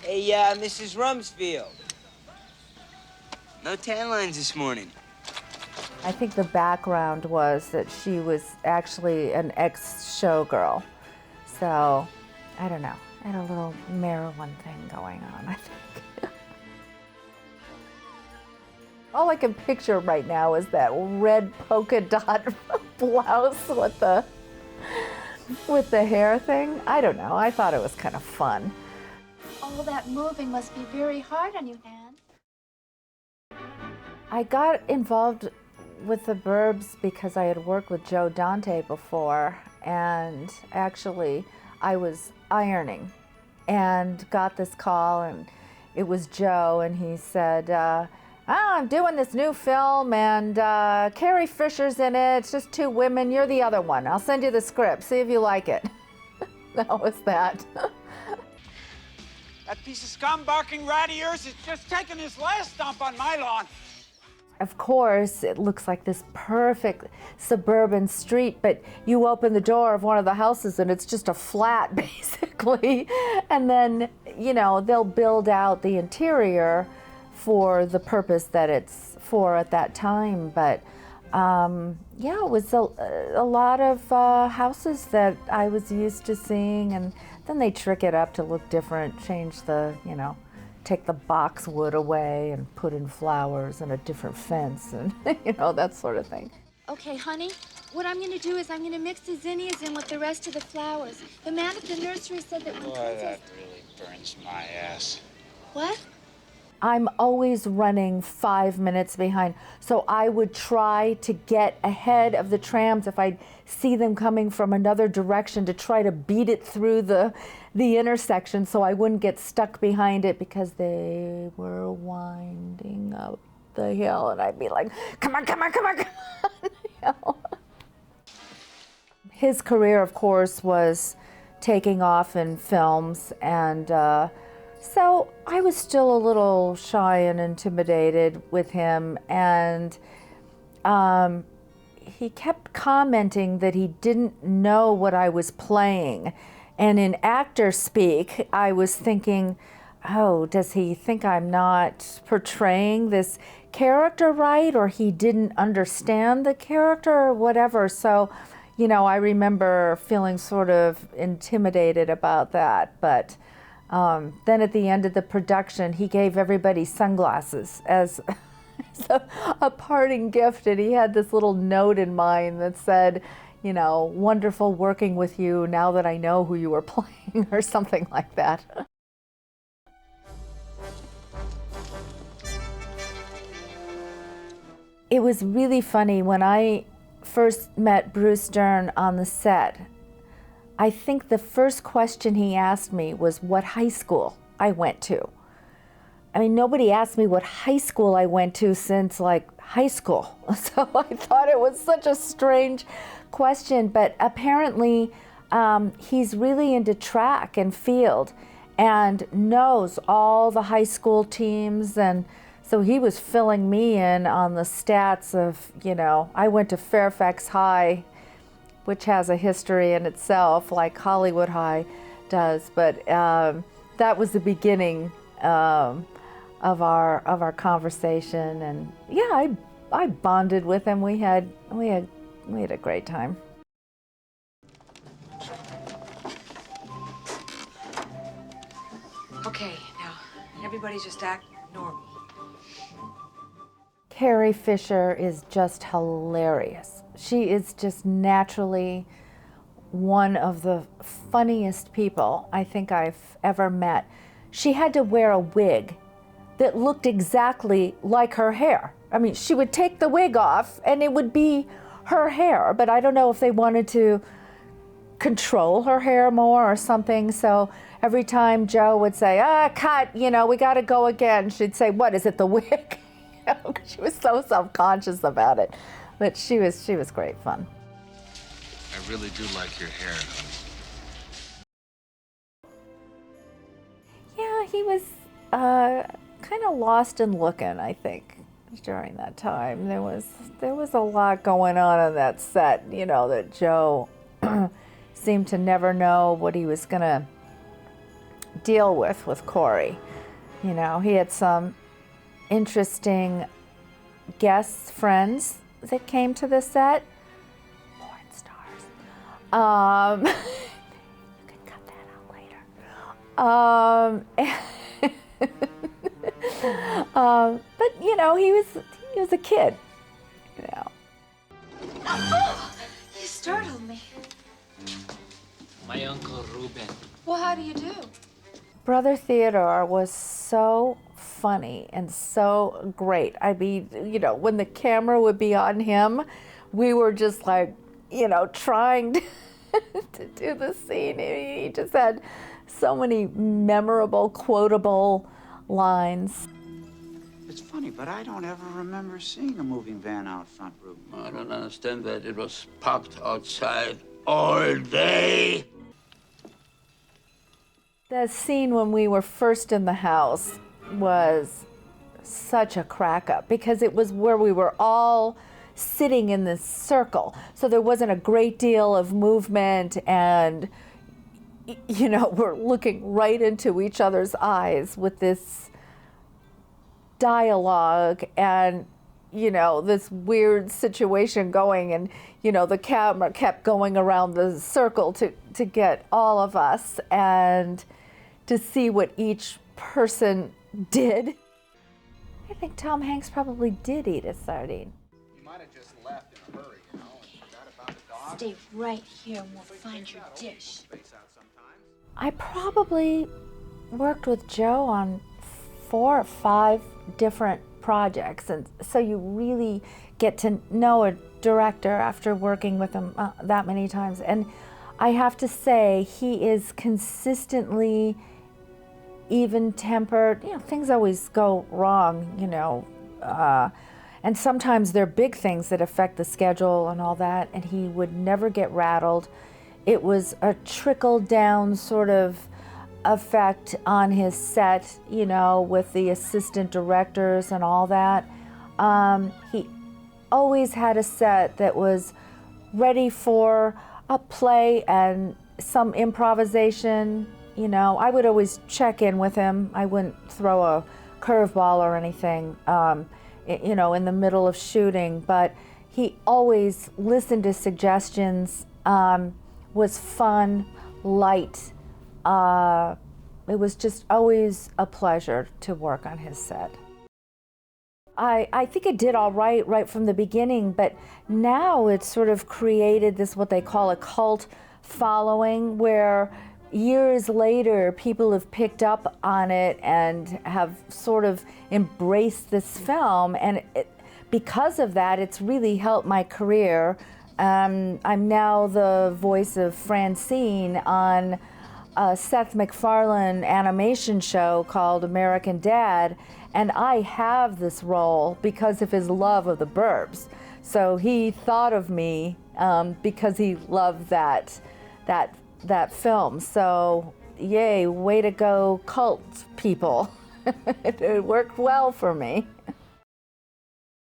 Hey, Mrs. Rumsfeld. No tan lines this morning. I think the background was that she was actually an ex-showgirl. So, I don't know. I had a little Maryland thing going on, I think. All I can picture right now is that red polka dot blouse with the hair thing. I don't know. I thought it was kind of fun. All that moving must be very hard on you, Anne. I got involved with the Burbs because I had worked with Joe Dante before, and actually I was ironing and got this call, and it was Joe, and he said, I'm doing this new film, and Carrie Fisher's in it. It's just two women. You're the other one. I'll send you the script. See if you like it. That was that. That piece of scum barking rat of yours is just taking his last dump on my lawn. Of course, it looks like this perfect suburban street, but you open the door of one of the houses and it's just a flat, basically. And then, you know, they'll build out the interior for the purpose that it's for at that time. But yeah, it was a lot of houses that I was used to seeing, and then they trick it up to look different, change the, you know, take the boxwood away and put in flowers and a different fence and, you know, that sort of thing. Okay, honey, what I'm gonna do is I'm gonna mix the zinnias in with the rest of the flowers. The man at the nursery said that when Boy, that really burns my ass. What? I'm always running 5 minutes behind, so I would try to get ahead of the trams if I see them coming from another direction, to try to beat it through the intersection so I wouldn't get stuck behind it because they were winding up the hill, and I'd be like, come on, come on, come on, come on. You know? His career, of course, was taking off in films, and so I was still a little shy and intimidated with him, and he kept commenting that he didn't know what I was playing. And in actor speak, I was thinking, oh, does he think I'm not portraying this character right, or he didn't understand the character or whatever? So, you know, I remember feeling sort of intimidated about that. But then at the end of the production, he gave everybody sunglasses as a parting gift, and he had this little note in mine that said, you know, wonderful working with you now that I know who you were playing, or something like that. It was really funny when I first met Bruce Dern on the set. I think the first question he asked me was what high school I went to. I mean, nobody asked me what high school I went to since like high school. So I thought it was such a strange question, but apparently he's really into track and field and knows all the high school teams, and so he was filling me in on the stats of, you know, I went to Fairfax High, which has a history in itself, like Hollywood High does. But that was the beginning of our conversation, and yeah, I bonded with him. We had a great time. Okay, now everybody just act normal. Carrie Fisher is just hilarious. She is just naturally one of the funniest people I think I've ever met. She had to wear a wig that looked exactly like her hair. I mean, she would take the wig off and it would be her hair, but I don't know if they wanted to control her hair more or something. So every time Joe would say, cut, you know, we gotta go again, she'd say, what, is it the wig? You know, 'cause she was so self-conscious about it. But she was great fun. I really do like your hair, honey. Yeah, he was kind of lost and looking, I think, during that time. There was a lot going on that set, you know, that Joe seemed to never know what he was gonna deal with Corey. You know, he had some interesting guest friends that came to the set. Porn stars. You can cut that out later. But you know, he was a kid. You know. Oh, you startled me. My Uncle Ruben. Well, how do you do? Brother Theodore was so funny and so great. I mean, you know, when the camera would be on him, we were just like, you know, trying to do the scene. He just had so many memorable, quotable lines. It's funny, but I don't ever remember seeing a moving van out front, Ruben. I don't understand that. It was parked outside all day. The scene when we were first in the house was such a crack up because it was where we were all sitting in this circle. So there wasn't a great deal of movement, and you know, we're looking right into each other's eyes with this dialogue and, you know, this weird situation going, and, you know, the camera kept going around the circle to get all of us and to see what each person did. I think Tom Hanks probably did eat a sardine. You might have just left in a hurry, you know, and forgot about the dog. Stay right here and we'll find your dish. I probably worked with Joe on 4 or 5 different projects, and so you really get to know a director after working with him that many times. And I have to say, he is consistently even-tempered. You know, things always go wrong, you know, and sometimes they're big things that affect the schedule and all that, and he would never get rattled. It was a trickle-down sort of effect on his set, you know, with the assistant directors and all that. He always had a set that was ready for a play and some improvisation. You know, I would always check in with him. I wouldn't throw a curveball or anything, you know, in the middle of shooting, but he always listened to suggestions, was fun, light. It was just always a pleasure to work on his set. I think it did all right from the beginning, but now it's sort of created this, what they call a cult following, where years later people have picked up on it and have sort of embraced this film, and because of that, it's really helped my career. I'm now the voice of Francine on a Seth MacFarlane animation show called American Dad, and I have this role because of his love of the Burbs. So he thought of me because he loved that film. So yay, way to go, cult people. It worked well for me.